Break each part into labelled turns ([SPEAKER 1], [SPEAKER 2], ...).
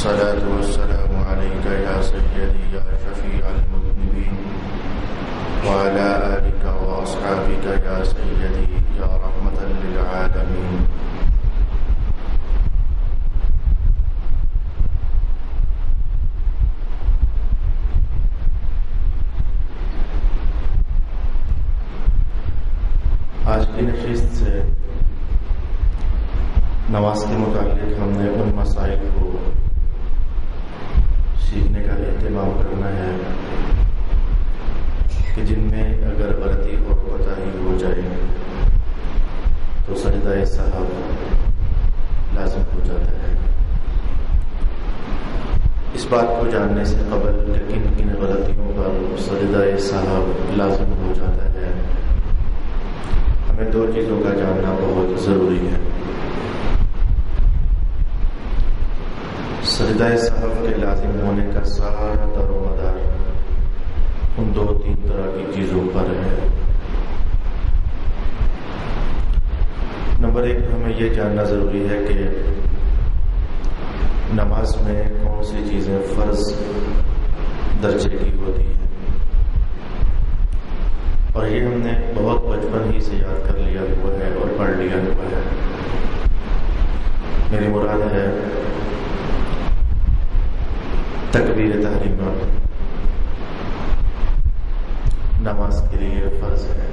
[SPEAKER 1] الصلاة والسلام عليك يا سيدي يا شفيع المذنبين وعلى آلك وأصحابك يا سيدي يا رحمة للعالمين. آج کی نشست سے نماز کے متعلق ہم نے ان مسائل کو سیکھنے کا اہتمام کرنا ہے کہ جن میں اگر غلطی اور کوتاہی ہو جائے تو سجدہ سہو لازم ہو جاتا ہے. اس بات کو جاننے سے قبل کہ کن کن غلطیوں پر سجدہ سہو لازم ہو جاتا ہے، ہمیں دو چیزوں کا جاننا بہت ضروری ہے. سجدہ سہو کے لازم ہونے کا سارا دار و مدار ان دو تین طرح کی چیزوں پر ہے. نمبر ایک، ہمیں یہ جاننا ضروری ہے کہ نماز میں کون سی چیزیں فرض درجے کی ہوتی ہیں، اور یہ ہم نے بہت بچپن ہی سے یاد کر لیا ہوا ہے اور پڑھ لیا ہوا ہے. میری مراد ہے تکبیر تحریمہ نماز کے لیے فرض ہے.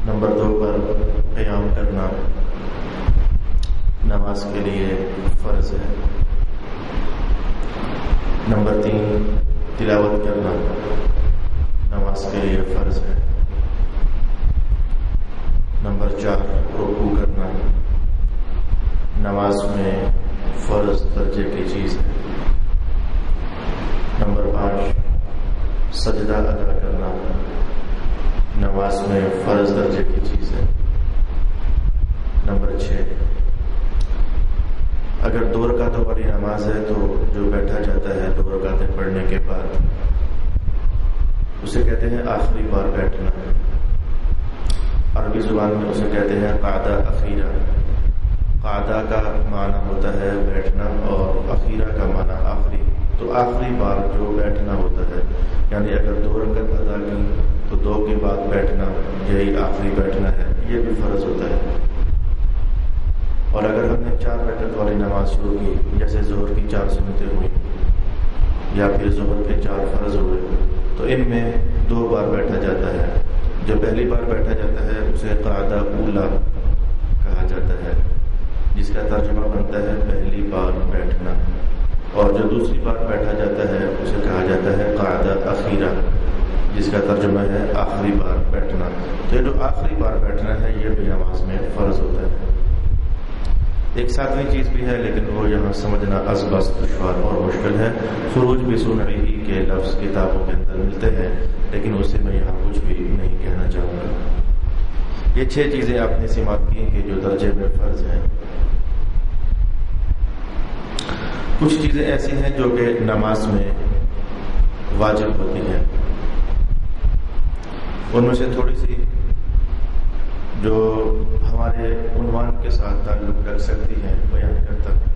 [SPEAKER 1] نمبر دو پر قیام کرنا نماز کے لیے فرض ہے. نمبر تین، تلاوت کرنا نماز کے لیے فرض ہے. نمبر چار، رکوع کرنا نماز میں فرض درجے کی چیز ہے. نمبر پانچ، سجدہ ادا کرنا نماز میں فرض درجے کی چیز ہے. نمبر چھ، اگر 2 رکعتوں والی نماز ہے تو جو بیٹھا جاتا ہے 2 رکعتیں پڑھنے کے بعد اسے کہتے ہیں آخری بار بیٹھنا. عربی زبان میں اسے کہتے ہیں قعدہ اخیرہ. قعدہ کا معنی ہوتا ہے بیٹھنا اور اخیرہ کا معنی آخری. تو آخری بار جو بیٹھنا ہوتا ہے، یعنی اگر 2 رکعت ادا کی تو 2 کے بعد بیٹھنا، یہی آخری بیٹھنا ہے. یہ بھی فرض ہوتا ہے. اور اگر ہم نے 4 رکعت والی نماز شروع کی، جیسے ظہر کی 4 سنتیں ہوئی یا پھر ظہر کے 4 فرض ہوئے، تو ان میں 2 بار بیٹھا جاتا ہے. جو پہلی بار بیٹھا جاتا ہے اسے قعدہ اولا کہا جاتا ہے، جس کا ترجمہ بنتا ہے پہلی بار بیٹھنا. اور جو دوسری بار بیٹھا جاتا ہے اسے کہا جاتا ہے قعدہ اخیرہ، جس کا ترجمہ ہے آخری بار بیٹھنا. تو یہ جو آخری بار بیٹھنا ہے یہ بھی نماز میں فرض ہوتا ہے. ایک 7ویں چیز بھی ہے، لیکن وہ یہاں سمجھنا از بس دشوار اور مشکل ہے. خروج بھی سنعی کے لفظ کتابوں کے اندر ملتے ہیں، لیکن اسے میں یہاں کچھ بھی نہیں کہنا چاہوں گا. یہ 6 چیزیں آپ نے سماعت کی کہ جو درجے میں فرض ہیں. کچھ چیزیں ایسی ہیں جو کہ نماز میں واجب ہوتی ہیں. ان میں سے تھوڑی سی جو ہمارے عنوان کے ساتھ تعلق رکھ سکتی ہیں بیان کرتا ہوں.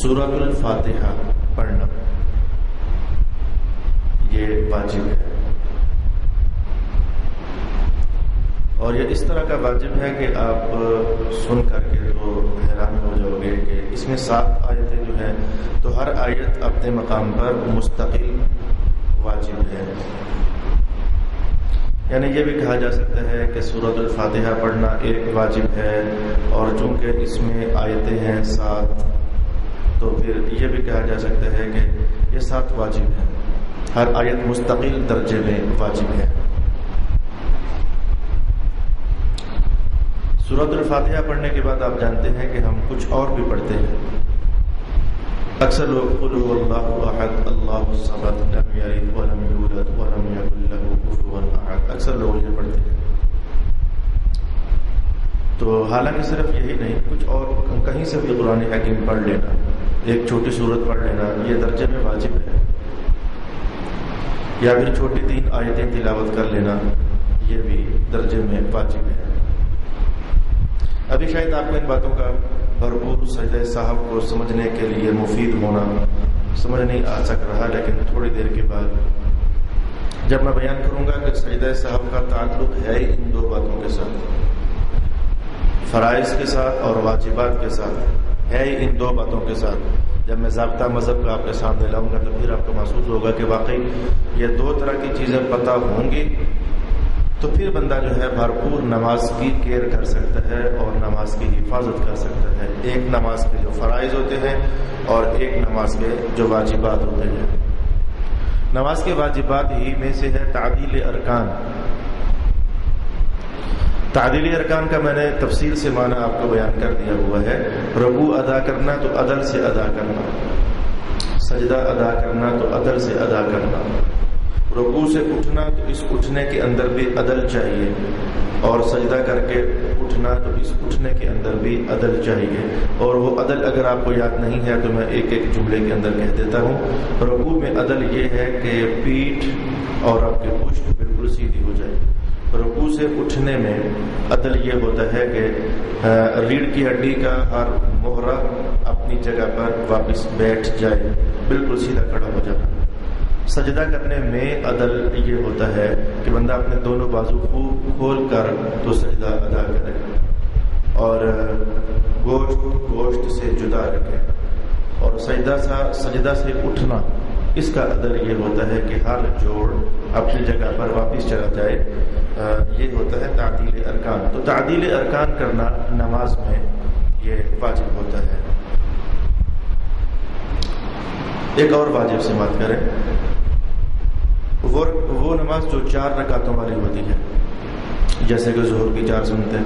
[SPEAKER 1] سورۃ الفاتحہ پڑھنا یہ واجب ہے، اور یہ اس طرح کا واجب ہے کہ آپ سن کر کے تو حیران ہو جاؤ گے کہ اس میں 7 آیتیں جو ہیں تو ہر آیت اپنے مقام پر مستقل واجب ہے. یعنی یہ بھی کہا جا سکتا ہے کہ سورۃ الفاتحہ پڑھنا ایک واجب ہے، اور چونکہ اس میں آیتیں ہیں 7 تو پھر یہ بھی کہا جا سکتا ہے کہ یہ 7 واجب ہیں. ہر آیت مستقل درجے میں واجب ہے. سورۃ الفاتحہ پڑھنے کے بعد آپ جانتے ہیں کہ ہم کچھ اور بھی پڑھتے ہیں. اکثر لوگ قل هو اللہ احد اللہ الصمد لم یلد ولم یولد ولم یکن له کفوا احد، اکثر لوگ یہ پڑھتے ہیں. تو حالانکہ صرف یہی نہیں، کچھ اور کہیں سے بھی قرآن حکیم پڑھ لینا، ایک چھوٹی سورت پڑھ لینا، یہ درجے میں واجب ہے. یا پھر چھوٹی 3 آیتیں تلاوت کر لینا، یہ بھی درجے میں واجب ہے. ابھی شاید آپ کو ان باتوں کا بھرپور سجدہ صاحب کو سمجھنے کے لیے مفید ہونا سمجھ نہیں آ سک رہا، لیکن تھوڑی دیر کے بعد جب میں بیان کروں گا کہ سجدہ صاحب کا تعلق ہے ان دو باتوں کے ساتھ، فرائض کے ساتھ اور واجبات کے ساتھ، ہے ان دو باتوں کے ساتھ، جب میں ضابطہ مذہب کا آپ کے سامنے لاؤں گا تو پھر آپ کو محسوس ہوگا کہ واقعی یہ دو طرح کی چیزیں پتہ ہوں گی تو پھر بندہ جو ہے بھرپور نماز کی کیئر کر سکتا ہے اور نماز کی حفاظت کر سکتا ہے، ایک نماز کے جو فرائض ہوتے ہیں اور ایک نماز کے جو واجبات ہوتے ہیں۔ نماز کے واجبات ہی میں سے ہے تعدیل ارکان۔ تعدیل ارکان کا میں نے تفصیل سے معنی آپ کو بیان کر دیا ہوا ہے۔ رکوع ادا کرنا تو عدل سے ادا کرنا، سجدہ ادا کرنا تو عدل سے ادا کرنا، رکوع سے اٹھنا تو اس اٹھنے کے اندر بھی عدل چاہیے، اور سجدہ کر کے اٹھنا تو اس اٹھنے کے اندر بھی عدل چاہیے۔ اور وہ عدل اگر آپ کو یاد نہیں ہے تو میں ایک ایک جملے کے اندر کہہ دیتا ہوں۔ رکوع میں عدل یہ ہے کہ پیٹھ اور آپ کی پشت بالکل سیدھی ہو جائے۔ رکوع سے اٹھنے میں عدل یہ ہوتا ہے کہ ریڑھ کی ہڈی کا ہر مہرہ اپنی جگہ پر واپس بیٹھ جائے، بالکل سیدھا کھڑا ہو جانا۔ سجدہ کرنے میں عدل یہ ہوتا ہے کہ بندہ اپنے دونوں بازو خوب کھول کر تو سجدہ ادا کرے اور گوشت سے جدا رکھے، اور سجدہ سے اٹھنا اس کا عدل یہ ہوتا ہے کہ ہر جوڑ اپنی جگہ پر واپس چلا جائے، یہ ہوتا ہے تعدیل ارکان۔ تو تعدیل ارکان کرنا نماز میں یہ واجب ہوتا ہے۔ ایک اور واجب سے بات کریں، وہ نماز جو 4 رکعتوں والی ہوتی ہے، جیسے کہ ظہر کی 4 سنتیں،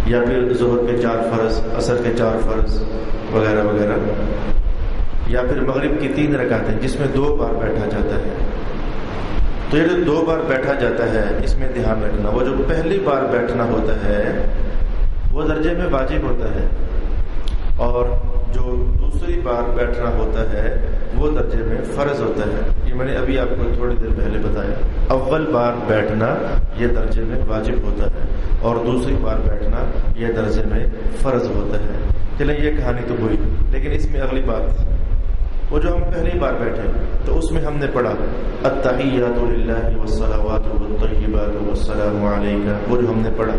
[SPEAKER 1] یا پھر ظہر کے 4 فرض، عصر کے 4 فرض وغیرہ وغیرہ، یا پھر مغرب کی 3 رکعتیں جس میں 2 بار بیٹھا جاتا ہے۔ تو یہ جو 2 بار بیٹھا جاتا ہے اس میں دھیان رکھنا، وہ جو پہلی بار بیٹھنا ہوتا ہے وہ درجے میں واجب ہوتا ہے، اور جو دوسری بار بیٹھنا ہوتا ہے وہ درجے میں فرض ہوتا ہے۔ یہ میں نے ابھی آپ کو تھوڑی دیر پہلے بتایا۔ اول بار بیٹھنا یہ درجے میں واجب ہوتا ہے، اور دوسری بار بیٹھنا یہ درجے میں فرض ہوتا ہے۔ چلیں یہ کہانی تو ہوئی، لیکن اس میں اگلی بات، وہ جو ہم پہلی بار بیٹھے تو اس میں ہم نے پڑھا التحیات للہ والصلوات والطیبات والسلام علیکہ، وہ جو ہم نے پڑھا،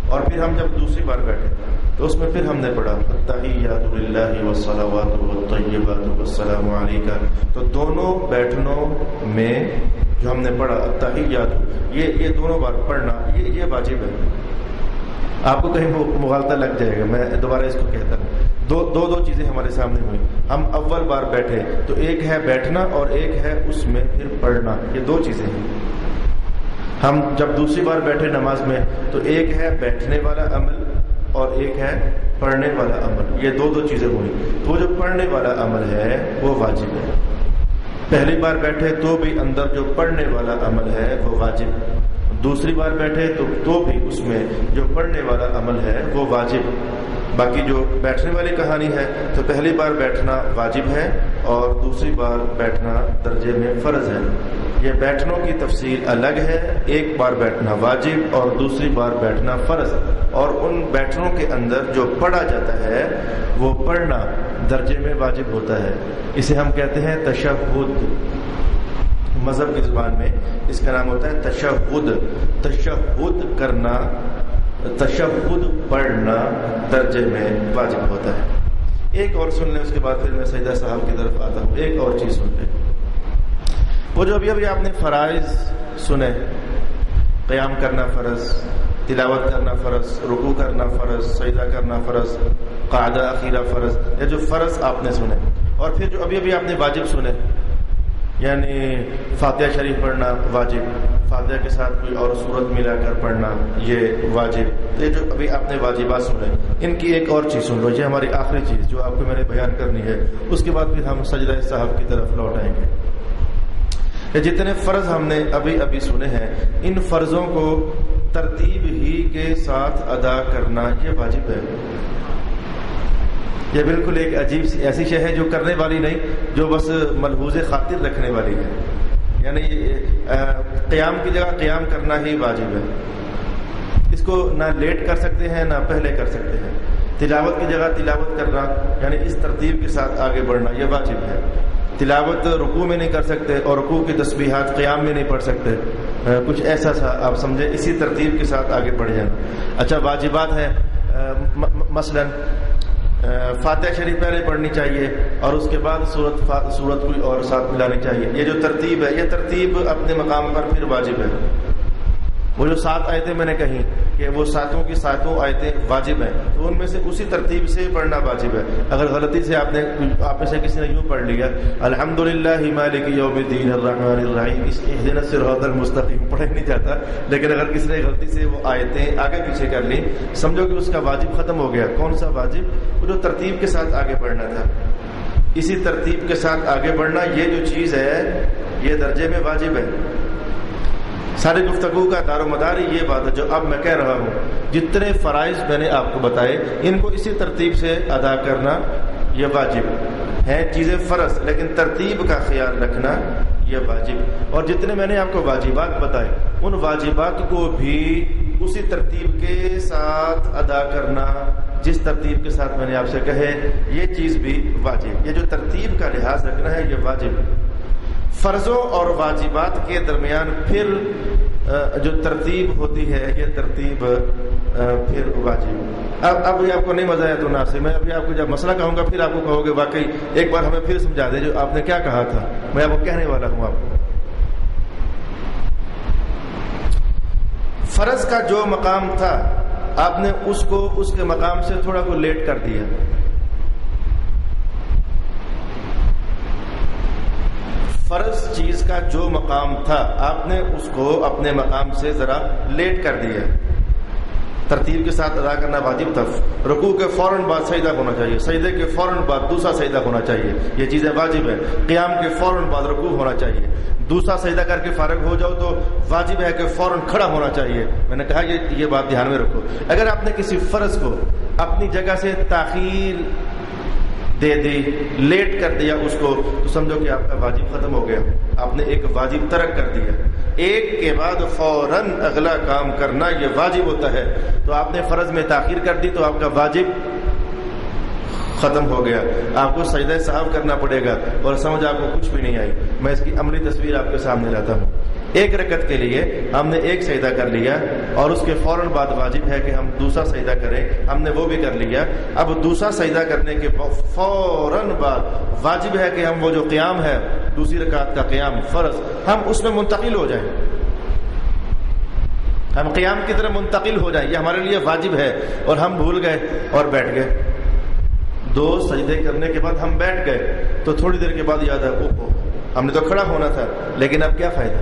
[SPEAKER 1] اور پھر ہم جب دوسری بار بیٹھے تو اس میں پھر ہم نے پڑھا التحیات للہ والصلوات والطیبات والسلام علیکہ۔ تو دونوں بیٹھنوں میں جو ہم نے پڑھا التحیات، یہ دونوں بار پڑھنا یہ واجب ہے۔ آپ کو کہیں مغالطہ لگ جائے گا، میں دوبارہ اس کو کہتا ہوں۔ دو چیزیں ہمارے سامنے ہوئی، ہم اول بار بیٹھے تو ایک ہے بیٹھنا اور ایک ہے اس میں پھر پڑھنا، یہ 2 چیزیں ہیں۔ ہم جب دوسری بار بیٹھے نماز میں تو ایک ہے بیٹھنے والا عمل اور ایک ہے پڑھنے والا عمل، یہ 2 چیزیں ہوئی۔ تو جو پڑھنے والا عمل ہے وہ واجب ہے۔ پہلی بار بیٹھے تو بھی اندر جو پڑھنے والا عمل ہے وہ واجب، دوسری بار بیٹھے تو بھی اس میں جو پڑھنے والا عمل ہے وہ واجب۔ باقی جو بیٹھنے والی کہانی ہے تو پہلی بار بیٹھنا واجب ہے اور دوسری بار بیٹھنا درجے میں فرض ہے۔ یہ بیٹھنوں کی تفصیل الگ ہے، ایک بار بیٹھنا واجب اور دوسری بار بیٹھنا فرض، اور ان بیٹھنوں کے اندر جو پڑھا جاتا ہے وہ پڑھنا درجے میں واجب ہوتا ہے۔ اسے ہم کہتے ہیں تشہد، مذہب کی زبان میں اس کا نام ہوتا ہے تشہد۔ تشہد کرنا، تشہد پڑھنا درجے میں واجب ہوتا ہے۔ ایک اور سن لیں، اس کے بعد پھر میں سجدہ صاحب کی طرف آتا ہوں۔ ایک اور چیز سن لیں، وہ جو ابھی آپ نے فرائض سنے، قیام کرنا فرض، تلاوت کرنا فرض، رکوع کرنا فرض، سجدہ کرنا فرض، قعدہ اخیرہ فرض، یہ جو فرض آپ نے سنے، اور پھر جو ابھی آپ نے واجب سنے، یعنی فاتحہ شریف پڑھنا واجب، فاتحہ کے ساتھ کوئی اور سورت ملا کر پڑھنا یہ واجب۔ تو یہ جو ابھی آپ نے واجبات سنے، ان کی ایک اور چیز سن لو، یہ ہماری آخری چیز جو آپ کو میں نے بیان کرنی ہے، اس کے بعد پھر ہم سجدہ صاحب کی طرف لوٹ آئیں گے۔ یہ جتنے فرض ہم نے ابھی سنے ہیں، ان فرضوں کو ترتیب ہی کے ساتھ ادا کرنا یہ واجب ہے۔ یہ بالکل ایک عجیب سی ایسی شے ہے جو کرنے والی نہیں، جو بس ملحوظ خاطر رکھنے والی ہے، یعنی قیام کی جگہ قیام کرنا ہی واجب ہے۔ اس جس کو نہ لیٹ کر سکتے ہیں نہ پہلے کر سکتے ہیں. تلاوت کی جگہ تلاوت کرنا یعنی اس ترتیب کے ساتھ آگے بڑھنا یہ واجب ہے. تلاوت رکوع میں نہیں کر سکتے اور رکوع کی تسبیحات قیام میں نہیں پڑھ سکتے. کچھ ایسا سا آپ سمجھے, اسی ترتیب کے ساتھ آگے بڑھ جانا. اچھا واجبات ہیں, مثلا فاتحہ شریف پہلے پڑھنی چاہیے اور اس کے بعد سورت کوئی اور ساتھ ملانی چاہیے. یہ جو ترتیب ہے یہ ترتیب اپنے مقام پر پھر واجب ہے. وہ جو 7 آیتیں میں نے کہیں کہ وہ 7 کی 7 آیتیں واجب ہیں, تو ان میں سے اسی ترتیب سے پڑھنا واجب ہے. اگر غلطی سے آپ میں سے کسی نے یوں پڑھ لیا الحمدللہ مالک یوم الدین الرحمن الرحیم, اس اہدنا الصراط المستقیم پڑھا نہیں جاتا, لیکن اگر کسی نے غلطی سے وہ آیتیں آگے پیچھے کر لی, سمجھو کہ اس کا واجب ختم ہو گیا. کون سا واجب؟ وہ جو ترتیب کے ساتھ آگے بڑھنا تھا. اسی ترتیب کے ساتھ آگے بڑھنا یہ جو چیز ہے یہ درجے میں واجب ہے. ساری گفتگو کا دار و مدار یہ بات ہے جو اب میں کہہ رہا ہوں. جتنے فرائض میں نے آپ کو بتائے ان کو اسی ترتیب سے ادا کرنا یہ واجب ہے. چیزیں فرض لیکن ترتیب کا خیال رکھنا یہ واجب. اور جتنے میں نے آپ کو واجبات بتائے ان واجبات کو بھی اسی ترتیب کے ساتھ ادا کرنا جس ترتیب کے ساتھ میں نے آپ سے کہے, یہ چیز بھی واجب. یہ جو ترتیب کا لحاظ رکھنا ہے یہ واجب. فرضوں اور واجبات کے درمیان پھر جو ترتیب ہوتی ہے یہ ترتیب پھر واجب. اب یہ آپ کو نہیں مزہ آیا تو نہ سے میں ابھی آپ کو جب مسئلہ کہوں گا پھر آپ کو کہو گے واقعی ایک بار ہمیں پھر سمجھا دے جو آپ نے کیا کہا تھا. میں آپ کو کہنے والا ہوں. آپ کو فرض کا جو مقام تھا آپ نے اس کو اس کے مقام سے تھوڑا کو لیٹ کر دیا. فرض چیز کا جو مقام تھا آپ نے اس کو اپنے مقام سے ذرا لیٹ کر دیا. ترتیب کے ساتھ ادا کرنا واجب تھا. رکوع کے فوراً بعد سجدہ ہونا چاہیے, سجدے کے فوراً بعد دوسرا سجدہ ہونا چاہیے, یہ چیزیں واجب ہے. قیام کے فوراً بعد رکوع ہونا چاہیے. دوسرا سجدہ کر کے فارغ ہو جاؤ تو واجب ہے کہ فوراً کھڑا ہونا چاہیے. میں نے کہا یہ بات دھیان میں رکھو. اگر آپ نے کسی فرض کو اپنی جگہ سے تاخیر دے دی, لیٹ کر دیا اس کو, تو سمجھو کہ آپ کا واجب ختم ہو گیا. آپ نے ایک واجب ترک کر دیا. ایک کے بعد فوراً اگلا کام کرنا یہ واجب ہوتا ہے. تو آپ نے فرض میں تاخیر کر دی تو آپ کا واجب ختم ہو گیا. آپ کو سجدہ سہو کرنا پڑے گا اور سمجھ آپ کو کچھ بھی نہیں آئی. میں اس کی عملی تصویر آپ کے سامنے لاتا ہوں. ایک رکعت کے لیے ہم نے ایک سجدہ کر لیا اور اس کے فوراً بعد واجب ہے کہ ہم دوسرا سجدہ کریں, ہم نے وہ بھی کر لیا. اب دوسرا سجدہ کرنے کے فوراً بعد واجب ہے کہ ہم وہ جو قیام ہے دوسری رکعت کا قیام فرض ہم اس میں منتقل ہو جائیں, ہم قیام کی طرف منتقل ہو جائیں. یہ ہمارے لیے واجب ہے اور ہم بھول گئے اور بیٹھ گئے. 2 سجدے کرنے کے بعد ہم بیٹھ گئے تو تھوڑی دیر کے بعد یاد ہے ہم نے تو کھڑا ہونا تھا, لیکن اب کیا فائدہ.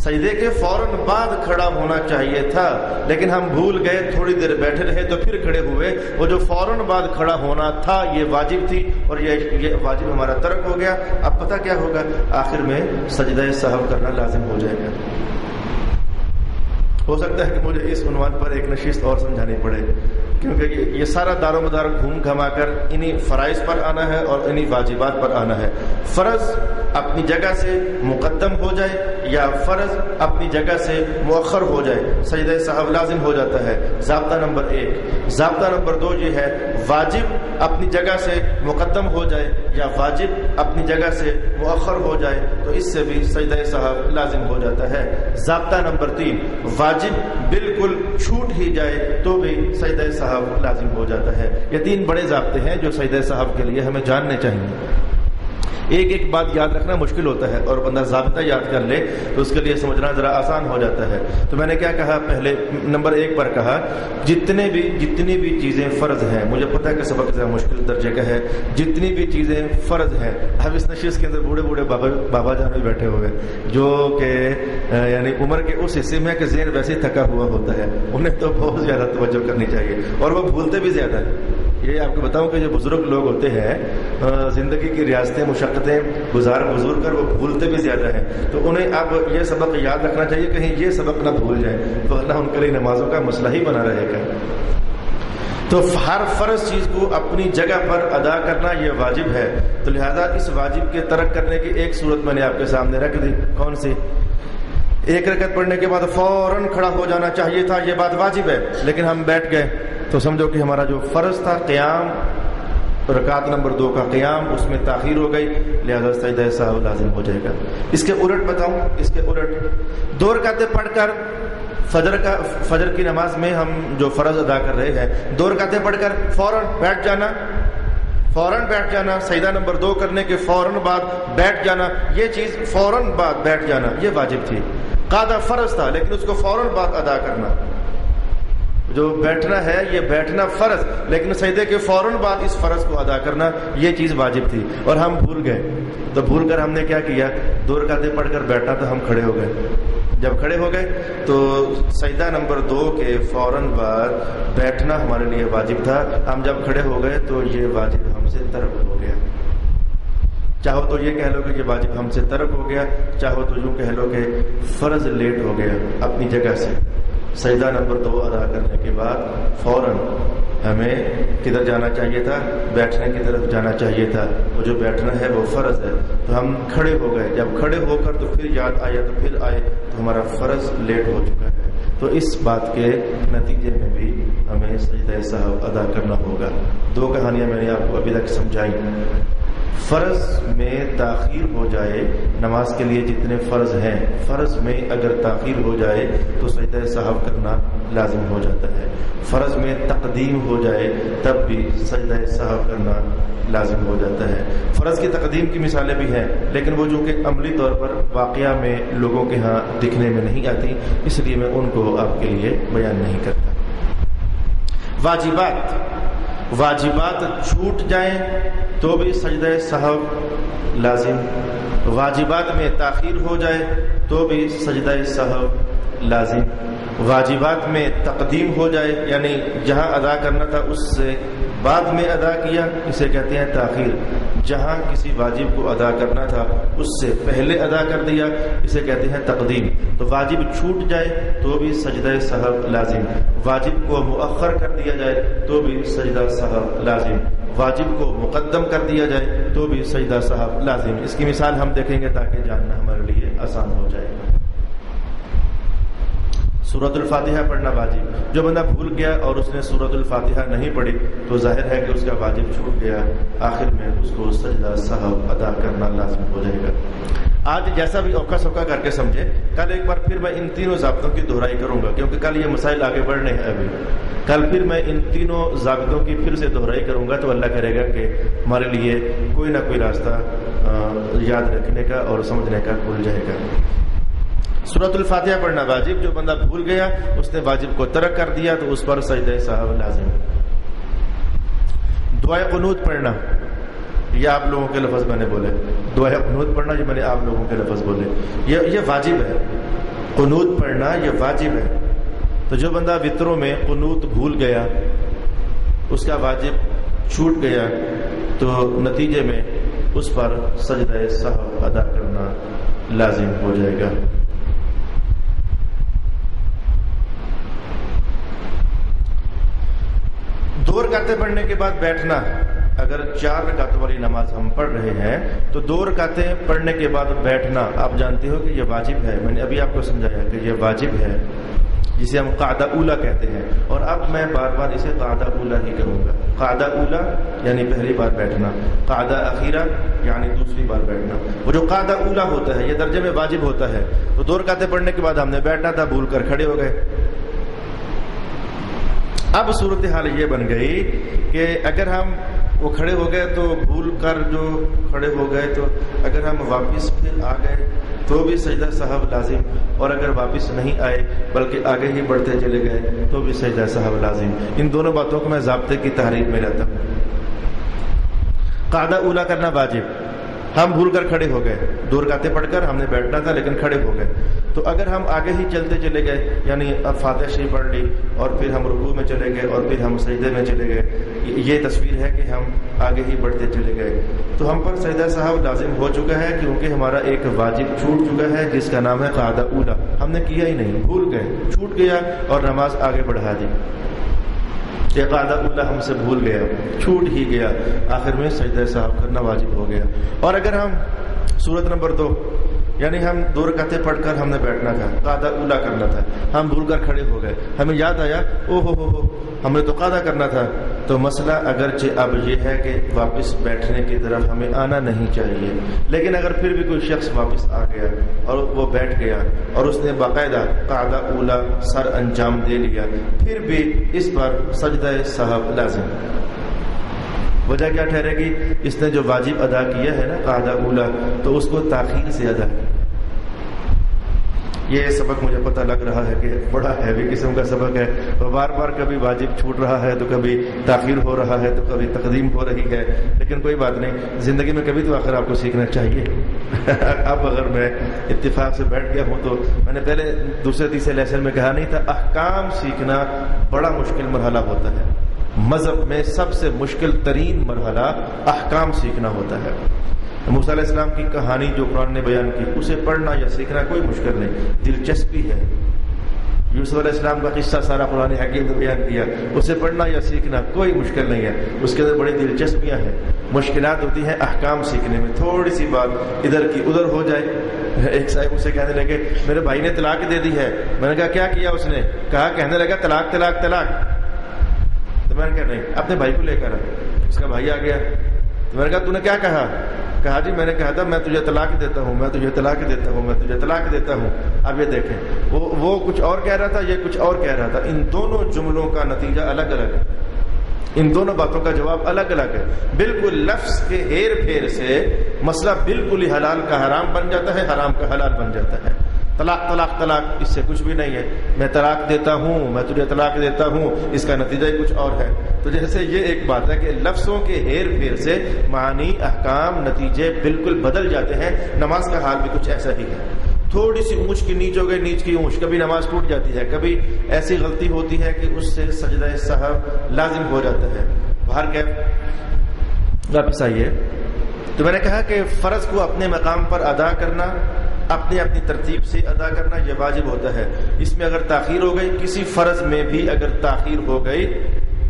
[SPEAKER 1] سجدے کے فوراً بعد کھڑا ہونا چاہیے تھا لیکن ہم بھول گئے, تھوڑی دیر بیٹھے رہے تو پھر کھڑے ہوئے. وہ جو فوراً بعد کھڑا ہونا تھا یہ واجب تھی اور یہ واجب ہمارا ترک ہو گیا. اب پتہ کیا ہوگا, آخر میں سجدہ سہو کرنا لازم ہو جائے گا. ہو سکتا ہے کہ مجھے اس عنوان پر ایک نشست اور سمجھانی پڑے کیونکہ یہ سارا دار و مدار گھوم گھما کر انہی فرائض پر آنا ہے اور انہی واجبات پر آنا ہے. فرض اپنی جگہ سے مقدم ہو جائے یا فرض اپنی جگہ سے مؤخر ہو جائے, سجدہ سہو لازم ہو جاتا ہے. ضابطہ نمبر 1. ضابطہ نمبر 2 یہ ہے واجب اپنی جگہ سے مقدم ہو جائے یا واجب اپنی جگہ سے مؤخر ہو جائے تو اس سے بھی سجدہ سہو لازم ہو جاتا ہے. ضابطہ نمبر 3 واجب بالکل چھوٹ ہی جائے تو بھی سجدہ سہو لازم ہو جاتا ہے. یہ 3 بڑے ضابطے ہیں جو سجدہ سہو کے لیے ہمیں جاننے چاہیے. ایک ایک بات یاد رکھنا مشکل ہوتا ہے اور بندہ ضابطہ یاد کر لے تو اس کے لیے سمجھنا ذرا آسان ہو جاتا ہے. تو میں نے کیا کہا, پہلے نمبر 1 پر کہا جتنی بھی چیزیں فرض ہیں. مجھے پتہ ہے کہ سبق ذرا مشکل درجے کا ہے. جتنی بھی چیزیں فرض ہیں, اب اس نشست کے اندر بوڑھے بابا جان بھی بیٹھے ہوئے جو کہ یعنی عمر کے اس حصے میں کہ ذہن ویسے ہی تھکا ہوا ہوتا ہے, انہیں تو بہت زیادہ توجہ کرنی چاہیے اور وہ بھولتے بھی زیادہ ہیں. یہ آپ کو بتاؤں کہ جو بزرگ لوگ ہوتے ہیں زندگی کی ریاستیں مشقتیں گزار کر وہ بھولتے بھی زیادہ ہیں. تو انہیں اب یہ سبق یاد رکھنا چاہیے کہیں یہ سبق نہ بھول جائیں تو اللہ ان کے لیے نمازوں کا مسئلہ ہی بنا رہے گا. تو ہر فرض چیز کو اپنی جگہ پر ادا کرنا یہ واجب ہے. تو لہذا اس واجب کے ترک کرنے کی ایک صورت میں نے آپ کے سامنے رکھ دی. کون سی؟ ایک رکعت پڑھنے کے بعد فوراً کھڑا ہو جانا چاہیے تھا، یہ بات واجب ہے، لیکن ہم بیٹھ گئے تو سمجھو کہ ہمارا جو فرض تھا قیام، رکعت نمبر 2 کا قیام، اس میں تاخیر ہو گئی، لہذا سجدہ سہو لازم ہو جائے گا۔ اس کے الٹ بتاؤں، اس کے الٹ 2 رکعتیں پڑھ کر فجر کی نماز میں ہم جو فرض ادا کر رہے ہیں، 2 رکعتیں پڑھ کر فوراً بیٹھ جانا، سجدہ نمبر 2 کرنے کے فوراً بعد بیٹھ جانا، یہ چیز فوراً بعد بیٹھ جانا یہ واجب تھی، قاعدہ فرض تھا، لیکن اس کو فوراً بعد ادا کرنا، جو بیٹھنا ہے یہ بیٹھنا فرض، لیکن سجدے کے فوراً بعد اس فرض کو ادا کرنا یہ چیز واجب تھی، اور ہم بھول گئے، تو بھول کر ہم نے کیا کیا، 2 رکعتیں پڑھ کر بیٹھا تو ہم کھڑے ہو گئے، جب کھڑے ہو گئے تو سجدہ نمبر 2 کے فوراً بعد بیٹھنا ہمارے لیے واجب تھا، ہم جب کھڑے ہو گئے تو یہ واجب ہم سے ترک ہو گیا، چاہو تو یہ کہہ لو کہ یہ واجب ہم سے ترک ہو گیا، چاہو تو یوں کہہ لو کہ فرض لیٹ ہو گیا اپنی جگہ سے۔ سجدہ نمبر 2 ادا کرنے کے بعد فوراً ہمیں کدھر جانا چاہیے تھا، بیٹھنے کی طرف جانا چاہیے تھا، وہ جو بیٹھنا ہے وہ فرض ہے، تو ہم کھڑے ہو گئے، جب کھڑے ہو کر تو پھر یاد آیا تو پھر آئے تو ہمارا فرض لیٹ ہو چکا ہے، تو اس بات کے نتیجے میں بھی ہمیں سجدہ سہو ادا کرنا ہوگا۔ 2 کہانیاں میں نے آپ کو ابھی تک سمجھائی۔ فرض میں تاخیر ہو جائے، نماز کے لیے جتنے فرض ہیں، فرض میں اگر تاخیر ہو جائے تو سجدہ سہو کرنا لازم ہو جاتا ہے، فرض میں تقدیم ہو جائے تب بھی سجدہ سہو کرنا لازم ہو جاتا ہے۔ فرض کی تقدیم کی مثالیں بھی ہیں، لیکن وہ جو کہ عملی طور پر واقعہ میں لوگوں کے ہاں دکھنے میں نہیں آتی، اس لیے میں ان کو آپ کے لیے بیان نہیں کرتا۔ واجبات چھوٹ جائیں تو بھی سجدہ سہو لازم، واجبات میں تاخیر ہو جائے تو بھی سجدہ سہو لازم، واجبات میں تقدیم ہو جائے یعنی جہاں ادا کرنا تھا اس سے بعد میں ادا کیا، اسے کہتے ہیں تاخیر، جہاں کسی واجب کو ادا کرنا تھا اس سے پہلے ادا کر دیا، اسے کہتے ہیں تقدیم۔ تو واجب چھوٹ جائے تو بھی سجدہ سہو لازم، واجب کو مؤخر کر دیا جائے تو بھی سجدہ سہو لازم، واجب کو مقدم کر دیا جائے تو بھی سجدہ سہو لازم۔ اس کی مثال ہم دیکھیں گے تاکہ جاننا ہمارے لیے آسان ہو جائے۔ سورۃ الفاتحہ پڑھنا واجب، جو بندہ بھول گیا اور اس نے سورۃ الفاتحہ نہیں پڑھی تو ظاہر ہے کہ اس کا واجب چھوٹ گیا، آخر میں اس کو سجدہ سہو ادا کرنا لازم ہو جائے گا۔ آج جیسا بھی اوکھا سوکھا کر کے سمجھے، کل ایک بار پھر میں ان تینوں ضابطوں کی دہرائی کروں گا، کیونکہ کل یہ مسائل آگے بڑھنے ہیں، ابھی کل پھر میں ان تینوں ضابطوں کی پھر سے دہرائی کروں گا، تو اللہ کرے گا کہ ہمارے لیے کوئی نہ کوئی راستہ یاد رکھنے کا اور سمجھنے کا کھل جائے گا۔ سورۃ الفاتحہ پڑھنا واجب، جو بندہ بھول گیا اس نے واجب کو ترک کر دیا تو اس پر سجدہ سہو لازم۔ دعائے قنوت پڑھنا، یہ آپ لوگوں کے لفظ میں نے بولے، دعائے قنوت پڑھنا یہ میں نے آپ لوگوں کے لفظ بولے، یہ واجب ہے، قنوت پڑھنا یہ واجب ہے۔ تو جو بندہ وطروں میں قنوت بھول گیا، اس کا واجب چھوٹ گیا، تو نتیجے میں اس پر سجدہ سہو ادا کرنا لازم ہو جائے گا۔ 2 رکعتیں پڑھنے کے بعد بیٹھنا، اگر 4 رکعتوں والی نماز ہم پڑھ رہے ہیں تو 2 رکعتیں پڑھنے کے بعد بیٹھنا، آپ جانتے ہو کہ یہ واجب ہے، میں نے ابھی آپ کو سمجھایا کہ یہ واجب ہے، جسے ہم قاعدہ اولا کہتے ہیں، اور اب میں بار بار اسے قاعدہ اولا ہی کہوں گا۔ قاعدہ اولا یعنی پہلی بار بیٹھنا، قاعدہ اخیرہ یعنی دوسری بار بیٹھنا۔ وہ جو قاعدہ اولا ہوتا ہے یہ درجے میں واجب ہوتا ہے، تو 2 رکعتیں پڑھنے کے بعد ہم نے بیٹھنا تھا، بھول کر کھڑے ہو گئے۔ اب صورتحال یہ بن گئی کہ اگر ہم وہ کھڑے ہو گئے تو بھول کر جو کھڑے ہو گئے، تو اگر ہم واپس پھر آ گئے تو بھی سجدہ سہو لازم، اور اگر واپس نہیں آئے بلکہ آگے ہی بڑھتے چلے گئے تو بھی سجدہ سہو لازم۔ ان دونوں باتوں کو میں ضابطے کی تحریف میں رہتا ہوں۔ قاعدہ اولا کرنا واجب، ہم بھول کر کھڑے ہو گئے، 2 رکعتیں پڑھ کر ہم نے بیٹھنا تھا لیکن کھڑے ہو گئے، تو اگر ہم آگے ہی چلتے چلے گئے، یعنی اب فاتحہ شریف پڑھ لی اور پھر ہم رکوع میں چلے گئے اور پھر ہم سجدے میں چلے گئے، یہ تصویر ہے کہ ہم آگے ہی بڑھتے چلے گئے، تو ہم پر سجدہ سہو لازم ہو چکا ہے، کیونکہ ہمارا ایک واجب چھوٹ چکا ہے جس کا نام ہے قاعدہ اولا، ہم نے کیا ہی نہیں، بھول گئے، چھوٹ گیا اور نماز آگے بڑھا دی۔ یہ قاعدہ اولا ہم سے بھول گیا، چھوٹ ہی گیا، آخر میں سجدہ سہو کرنا واجب ہو گیا۔ اور اگر ہم سورت نمبر 2 یعنی ہم 2 رکعتیں پڑھ کر ہم نے بیٹھنا تھا، قعدہ اولا کرنا تھا، ہم بھول کر کھڑے ہو گئے، ہمیں یاد آیا او ہو ہم نے تو قعدہ کرنا تھا، تو مسئلہ اگرچہ اب یہ ہے کہ واپس بیٹھنے کی طرف ہمیں آنا نہیں چاہیے، لیکن اگر پھر بھی کوئی شخص واپس آ گیا اور وہ بیٹھ گیا اور اس نے باقاعدہ قعدہ اولا سر انجام دے لیا، پھر بھی اس پر سجدہ سہو لازم۔ وجہ کیا ٹھہرے گی؟ اس نے جو واجب ادا کیا ہے نا قعدہ اولا، تو اس کو تاخیر سے ادا کیا۔ یہ سبق مجھے پتہ لگ رہا ہے کہ بڑا ہیوی قسم کا سبق ہے، تو بار بار کبھی واجب چھوٹ رہا ہے تو کبھی تاخیر ہو رہا ہے تو کبھی تقدیم ہو رہی ہے، لیکن کوئی بات نہیں، زندگی میں کبھی تو آخر آپ کو سیکھنا چاہیے۔ اب اگر میں اتفاق سے بیٹھ گیا ہوں تو میں نے پہلے دوسرے تیسرے لیسن میں کہا نہیں تھا، احکام سیکھنا بڑا مشکل مرحلہ ہوتا ہے، مذہب میں سب سے مشکل ترین مرحلہ احکام سیکھنا ہوتا ہے۔ موسیٰ علیہ السلام کی کہانی جو قرآن نے بیان کی، اسے پڑھنا یا سیکھنا کوئی مشکل نہیں، دلچسپی ہے۔ یوسف علیہ السلام کا قصہ سارا قرآن حکیم نے بیان کیا، اسے پڑھنا یا سیکھنا کوئی مشکل نہیں ہے، اس کے اندر بڑی دلچسپیاں ہیں۔ مشکلات ہوتی ہیں احکام سیکھنے میں، تھوڑی سی بات ادھر کی ادھر ہو جائے۔ ایک صاحب اسے کہنے لگے میرے بھائی نے طلاق دے دی ہے، میں نے کہا کیا کیا اس نے؟ کہنے لگا طلاق طلاق طلاق۔ تو میں نے کہا نہیں، اپنے بھائی کو لے کر اس کا بھائی آ گیا، تو میں نے کہا تو نے کیا کہا جی میں نے کہا تھا میں تجھے طلاق دیتا ہوں، میں تجھے طلاق دیتا ہوں، میں تجھے طلاق دیتا ہوں۔ اب یہ دیکھیں وہ کچھ اور کہہ رہا تھا، یہ کچھ اور کہہ رہا تھا، ان دونوں جملوں کا نتیجہ الگ الگ ہے، ان دونوں باتوں کا جواب الگ الگ ہے۔ بالکل لفظ کے ہیر پھیر سے مسئلہ بالکل ہی حلال کا حرام بن جاتا ہے، حرام کا حلال بن جاتا ہے۔ طلاق طلاق طلاق اس سے کچھ بھی نہیں ہے، میں طلاق دیتا ہوں، میں تجھے طلاق دیتا ہوں، اس کا نتیجہ ہی کچھ اور ہے۔ تو جیسے یہ ایک بات ہے کہ لفظوں کے ہیر پھیر سے معنی، احکام، نتیجے بالکل بدل جاتے ہیں۔ نماز کا حال بھی کچھ ایسا ہی ہے، تھوڑی سی اونچ کی نیچ ہو گئی، نیچ کی اونچ، کبھی نماز ٹوٹ جاتی ہے، کبھی ایسی غلطی ہوتی ہے کہ اس سے سجدہ سہو لازم ہو جاتا ہے۔ باہر کیف واپس آئیے، تو میں نے کہا کہ فرض کو اپنے مقام پر ادا کرنا، اپنی اپنی ترتیب سے ادا کرنا یہ واجب ہوتا ہے۔ اس میں اگر تاخیر ہو گئی، کسی فرض میں بھی اگر تاخیر ہو گئی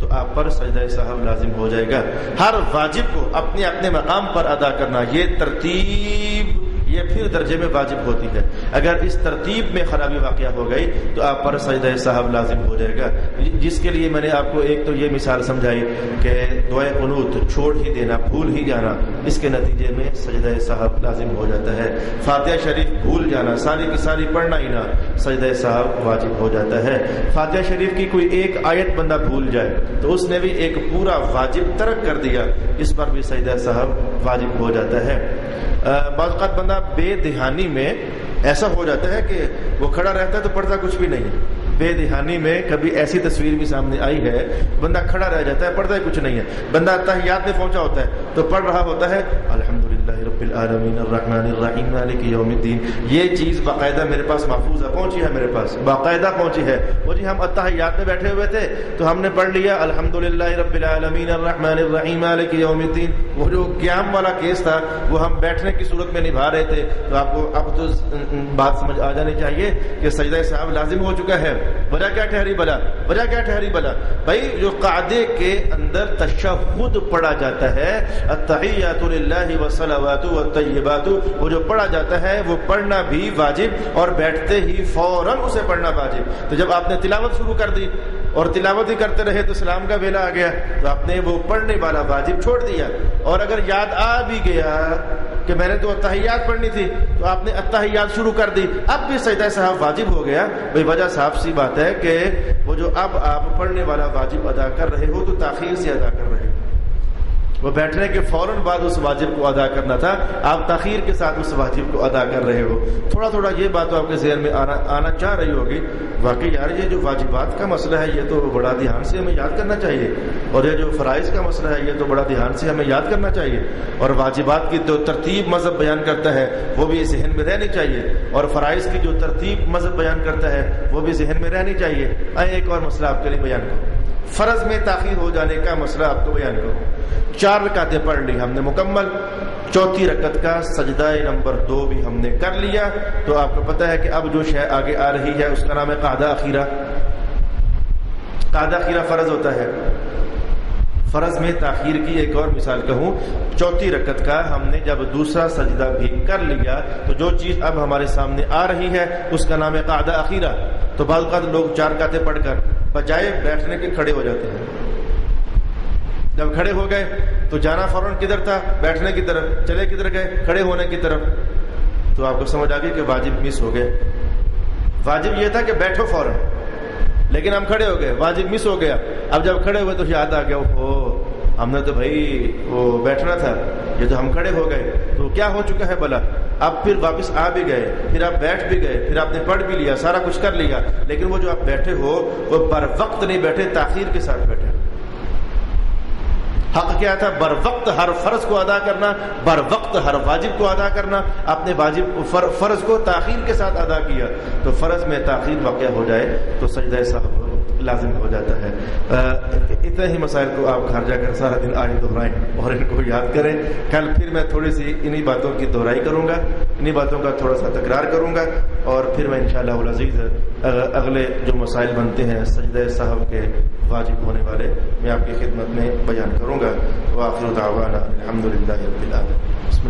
[SPEAKER 1] تو آپ پر سجدہ سہو لازم ہو جائے گا۔ ہر واجب کو اپنے اپنے مقام پر ادا کرنا، یہ ترتیب یہ پھر درجے میں واجب ہوتی ہے۔ اگر اس ترتیب میں خرابی واقع ہو گئی تو آپ پر سجدہ سہو لازم ہو جائے گا، جس کے لیے میں نے آپ کو ایک تو یہ مثال سمجھائی کہ دعائے قنوت چھوڑ ہی دینا، بھول ہی جانا، اس کے نتیجے میں سجدہ سہو لازم ہو جاتا ہے۔ فاتحہ شریف بھول جانا، ساری کی ساری پڑھنا ہی نہ، سجدہ سہو واجب ہو جاتا ہے۔ فاتحہ شریف کی کوئی ایک آیت بندہ بھول جائے تو اس نے بھی ایک پورا واجب ترک کر دیا، اس پر بھی سجدہ سہو واجب ہو جاتا ہے۔ بعض اوقات بندہ بے دہانی میں ایسا ہو جاتا ہے کہ وہ کھڑا رہتا ہے تو پڑھتا کچھ بھی نہیں۔ بے دہانی میں کبھی ایسی تصویر بھی سامنے آئی ہے، بندہ کھڑا رہ جاتا ہے، پڑھتا ہے کچھ نہیں ہے، بندہ تحیات میں پہنچا ہوتا ہے تو پڑھ رہا ہوتا ہے الحمدللہ رب العالمین الرحمن الرحیم مالک یوم الدین۔ یہ چیز باقاعدہ میرے پاس محفوظ ہے، پہنچی ہے میرے پاس، باقاعدہ پہنچی ہے۔ وہ جی ہم تحیات میں بیٹھے ہوئے تھے تو ہم نے پڑھ لیا الحمدللہ رب العالمین الرحمن الرحیم مالک یوم الدین، وہ جو قیام والا کیس تھا وہ ہم بیٹھنے کی صورت میں نبھا رہے تھے، تو آپ کو اب تو بات سمجھ آ جانی چاہیے کہ سجدہ سہو لازم ہو چکا ہے۔ وجہ کیا ٹھہری بلا؟ وجہ کیا ٹھہری بلا؟ بھائی جو قعدے کے اندر تشہد پڑھا جاتا ہے، التحیات للہ والصلوات والطیبات، وہ جو پڑھا جاتا ہے وہ پڑھنا بھی واجب، اور بیٹھتے ہی فوراً اسے پڑھنا واجب۔ تو جب آپ نے تلاوت شروع کر دی اور تلاوت ہی کرتے رہے تو سلام کا ویلا آ گیا، تو آپ نے وہ پڑھنے والا واجب چھوڑ دیا۔ اور اگر یاد آ بھی گیا کہ میں نے تو التحیات پڑھنی تھی تو آپ نے التحیات شروع کر دی، اب بھی سجدہ سہو واجب ہو گیا۔ بھئی وجہ صاف سی بات ہے کہ وہ جو اب آپ پڑھنے والا واجب ادا کر رہے ہو تو تاخیر سے ادا کر رہے ہو، وہ بیٹھنے کے فوراً بعد اس واجب کو ادا کرنا تھا، آپ تاخیر کے ساتھ اس واجب کو ادا کر رہے ہو۔ تھوڑا تھوڑا یہ بات آپ کے ذہن میں آنا چاہ رہی ہوگی، واقعی یار یہ جو واجبات کا مسئلہ ہے یہ تو بڑا دھیان سے ہمیں یاد کرنا چاہیے، اور یہ جو فرائض کا مسئلہ ہے یہ تو بڑا دھیان سے ہمیں یاد کرنا چاہیے، اور واجبات کی جو ترتیب مذہب بیان کرتا ہے وہ بھی ذہن میں رہنی چاہیے، اور فرائض کی جو ترتیب مذہب بیان کرتا ہے وہ بھی ذہن میں رہنی چاہیے۔ ایک اور مسئلہ آپ کے لیے بیان کروں، فرض میں تاخیر ہو جانے کا مسئلہ آپ کو بیان کروں۔ 4 رکعتیں پڑھ لی ہم نے مکمل، چوتھی رکعت کا سجدہ نمبر 2 بھی ہم نے کر لیا، تو آپ کو پتہ ہے کہ اب جو شے آگے آ رہی ہے اس کا نام ہے قعدہ اخیرہ۔ قعدہ اخیرہ فرض ہوتا ہے۔ فرض میں تاخیر کی ایک اور مثال کہوں، چوتھی رکعت کا ہم نے جب دوسرا سجدہ بھی کر لیا تو جو چیز اب ہمارے سامنے آ رہی ہے اس کا نام ہے قعدہ اخیرہ. تو بعض اوقات لوگ 4 رکعتیں پڑھ کر بجائے بیٹھنے کے کھڑے ہو جاتے ہیں. جب کھڑے ہو گئے تو جانا فوراً کدھر تھا؟ بیٹھنے کی طرف. چلے کدھر گئے؟ کھڑے ہونے کی طرف. تو آپ کو سمجھ آ گئی کہ واجب مس ہو گئے. واجب یہ تھا کہ بیٹھو فوراً، لیکن ہم کھڑے ہو گئے، واجب مس ہو گیا. اب جب کھڑے ہوئے تو یاد آ گیا ہم نے تو بھائی وہ بیٹھنا تھا، یہ تو ہم کھڑے ہو گئے. تو کیا ہو چکا ہے بلا؟ اب پھر واپس آ بھی گئے، پھر آپ بیٹھ بھی گئے، پھر آپ نے پڑھ بھی لیا، سارا کچھ کر لیا، لیکن وہ جو آپ بیٹھے ہو وہ بر وقت نہیں بیٹھے، تاخیر کے ساتھ بیٹھے. حق کیا تھا؟ بر وقت ہر فرض کو ادا کرنا، بر وقت ہر واجب کو ادا کرنا. آپ نے فرض کو تاخیر کے ساتھ ادا کیا تو فرض میں تاخیر واقع ہو جائے تو سجدہ سہو لازم ہو جاتا ہے. اتنے ہی مسائل کو آپ گھر جا کر سارا دن آئے دہرائیں اور ان کو یاد کریں. کل پھر میں تھوڑی سی انہی باتوں کی دہرائی کروں گا، انہی باتوں کا تھوڑا سا تکرار کروں گا، اور پھر میں انشاءاللہ العزیز اگلے جو مسائل بنتے ہیں سجدہ سہو کے واجب ہونے والے میں آپ کی خدمت میں بیان کروں گا. وآخر دعوانا الحمدللہ رب العالمین.